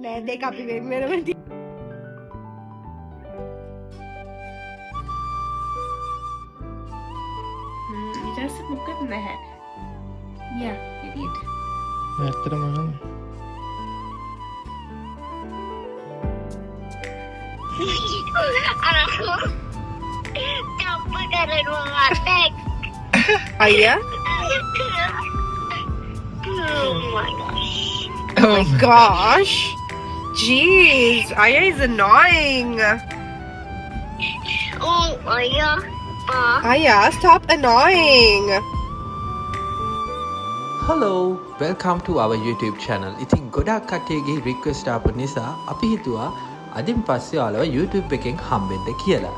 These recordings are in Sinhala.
නෑ දෙක අපි වෙන වෙනම ඊට පස්සේ මොකද නැහැ. යා ඉතින් ඇත්තටම අහන්න. අයියා Oh my gosh. Jeez, Aya is annoying. Aya, stop annoying. Hello, welcome to our YouTube channel. ඉතින් ගොඩක් කට්ටියගේ රික්වෙස්ට් ආපු නිසා අපි හිතුවා අදින් පස්සේ ඔයාලව YouTube එකෙන් හම්බෙන්න කියලා.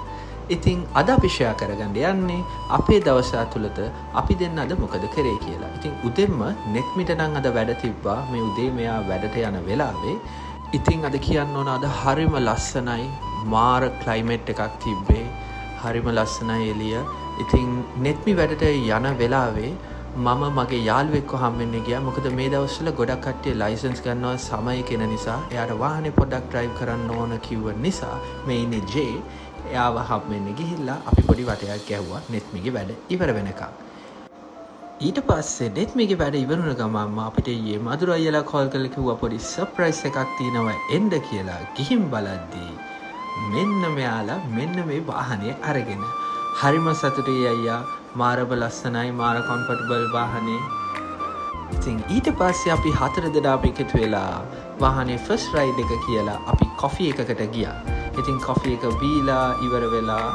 ඉතින් අද අපි ෂෙයා කරගන්න යන්නේ අපේ දවස ඇතුළත අපි දෙන්න අද මොකද කරේ කියලා. ඉතින් උදෙන්ම නෙට්මිට නම් අද වැඩ තිබ්බා. මේ උදේ මෙයා වැඩට යන වෙලාවේ. ඉතින් අද කියන්න ඕන අද හරිම ලස්සනයි. මාර ක්ලයිමේට් එකක් තිබ්බේ. හරිම ලස්සනයි එළිය. ඉතින් නෙට්මි වැඩට යන වෙලාවේ මම මගේ යාළුවෙක්ව හම්බෙන්න ගියා. මොකද මේ දවස්වල ගොඩක් කට්ටිය ලයිසන්ස් ගන්නවා සමය කෙන නිසා. එයාට වාහනේ පොඩ්ඩක් ඩ්‍රයිව් කරන්න ඕන කිව්ව නිසා මේ ඉන්නේ ජේ. එයාව හම්බෙන්න ගිහිල්ලා අපි පොඩි වටයක් ගැහුවා නෙට්මිගේ වැඩ ඉවර වෙනකම්. ඊට පස්සේ නෙට්මිගේ වැඩ ඉවර වුණ ගමන්ම අපිට ඊයේ මధుර අයියලා කෝල් කරලා කිව්වා පොඩි සර්ප්‍රයිස් එකක් තියෙනවා එන්න කියලා. ගිහින් බලද්දී මෙන්න මෙයාලා මෙන්න මේ වාහනේ අරගෙන හරිම සතුටුයි අයියා. මාරබ ලස්සනයි මාර කම්ෆර්ටබල් වාහනේ. ඉතින් ඊට පස්සේ අපි 4 දෙනාම එකතු වෙලා වාහනේ ෆස්ට් රයිඩ් එක කියලා අපි කොෆි එකකට ගියා. ඉතින් කොෆි එක බීලා ඉවර වෙලා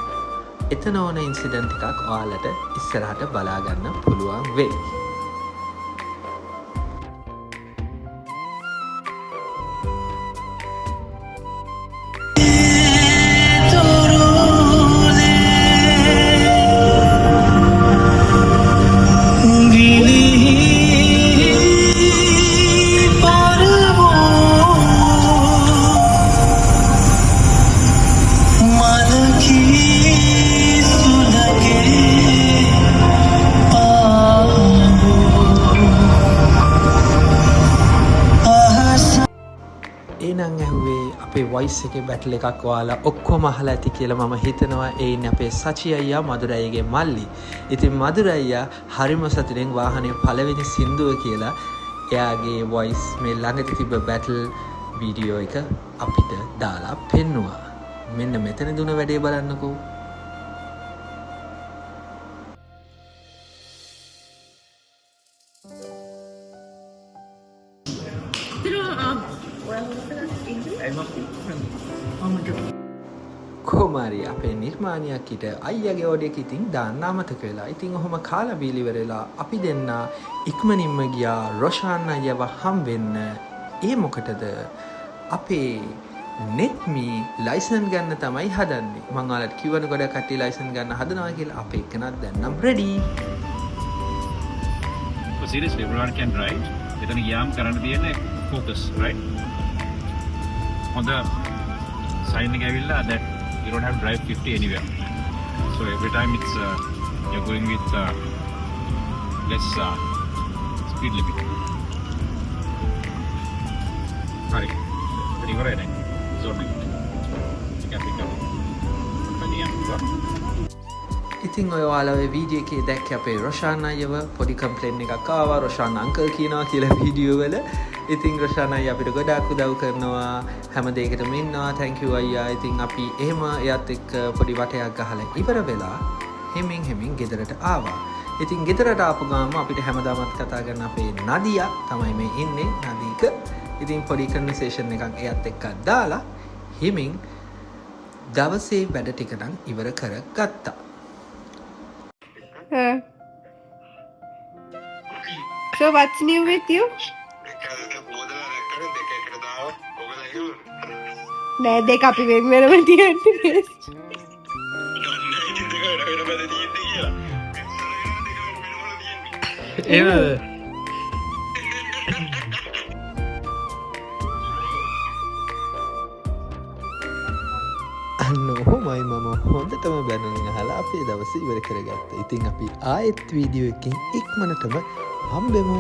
එතන ඕන ඉන්සිඩන්ට් එකක් ඔයාලට ඉස්සරහට බලා ගන්න පුළුවන් වෙයි. අපේ වොයිස් එකේ බැටල් එකක් ඔයාලා ඔක්කොම අහලා ඇති කියලා මම හිතනවා. ඒ ඉන්නේ අපේ සචි අයියා මధుර අයියගේ මල්ලි. ඉතින් මధుර අයියා හරිම සතුටින් වාහනේ පළවෙනි සින්දුව කියලා එයාගේ වොයිස් මේ ළඟදී තිබ්බ බැටල් වීඩියෝ එක අපිට දාලා පෙන්නුවා. මෙන්න මෙතන දුන වැඩේ බලන්නකෝ. කොමාරි අපේ නිර්මාණයක් හිට අයියගේ ඕඩියක ඉතින් දාන්න අමතක වෙලා. ඉතින් ඔහොම කාලා බීලි ඉවරලා අපි දෙන්න ඉක්මනින්ම ගියා රොෂාන් අයියව හම්බෙන්න. ඒ මොකටද? අපේ නෙට්මි ලයිසන් ගන්න තමයි හදන්නේ. මම ඔයාලට කිව්වනේ ගොඩක් කට්ටිය ලයිසන් ගන්න හදනවා කියලා. අපේ එකනත් දැන් නම් ready. So seriously, everyone can drive. එතන ගියාම කරන්න තියෙන්නේ focus, right? On the sign එක ඇවිල්ලා that you don't have to drive 50 anywhere. So every time it's you're going with less speed limit. Hari, very good. Zone it. You can pick up. ඉතින් ඔය ඔයාලා වීඩියෝ එකේ දැක්ක අපේ රොෂාන් අයියව පොඩි කම්ප්ලේන්ට් එකක් ආවා. රොෂාන් අංකල් කියනවා කියලා වීඩියෝ වල. ඉතින් රොෂාන් අයියා අපිට ගොඩාක් උදව් කරනවා. හැම දෙයකටම ඉන්නවා. thank you අයියා. ඉතින් අපි එහෙම එයාත් එක්ක පොඩි වටයක් ගහලා ඉවර වෙලා හෙමින් ගෙදරට ආවා. ඉතින් ගෙදරට ආපු ගාම අපිට හැමදාමත් කතා කරන අපේ නදියා තමයි මේ ඉන්නේ. නදීක. ඉතින් පොඩි කන්වර්සේෂන් එකක් එයාත් එක්ක දාලා හිමින් දවසේ වැඩ ටික නම් ඉවර කරගත්තා. So what's new with you? නෑ දෙක අපි වෙන වෙනම තියෙන්නේ. එහෙමද? අන්න ඔහොමයි මම හොඳටම බැනුම් අහලා අපේ දවස ඉවර කරගත්තා. ඉතින් අපි ආයෙත් වීඩියෝ එකකින් ඉක්මනටම හම්බෙමු.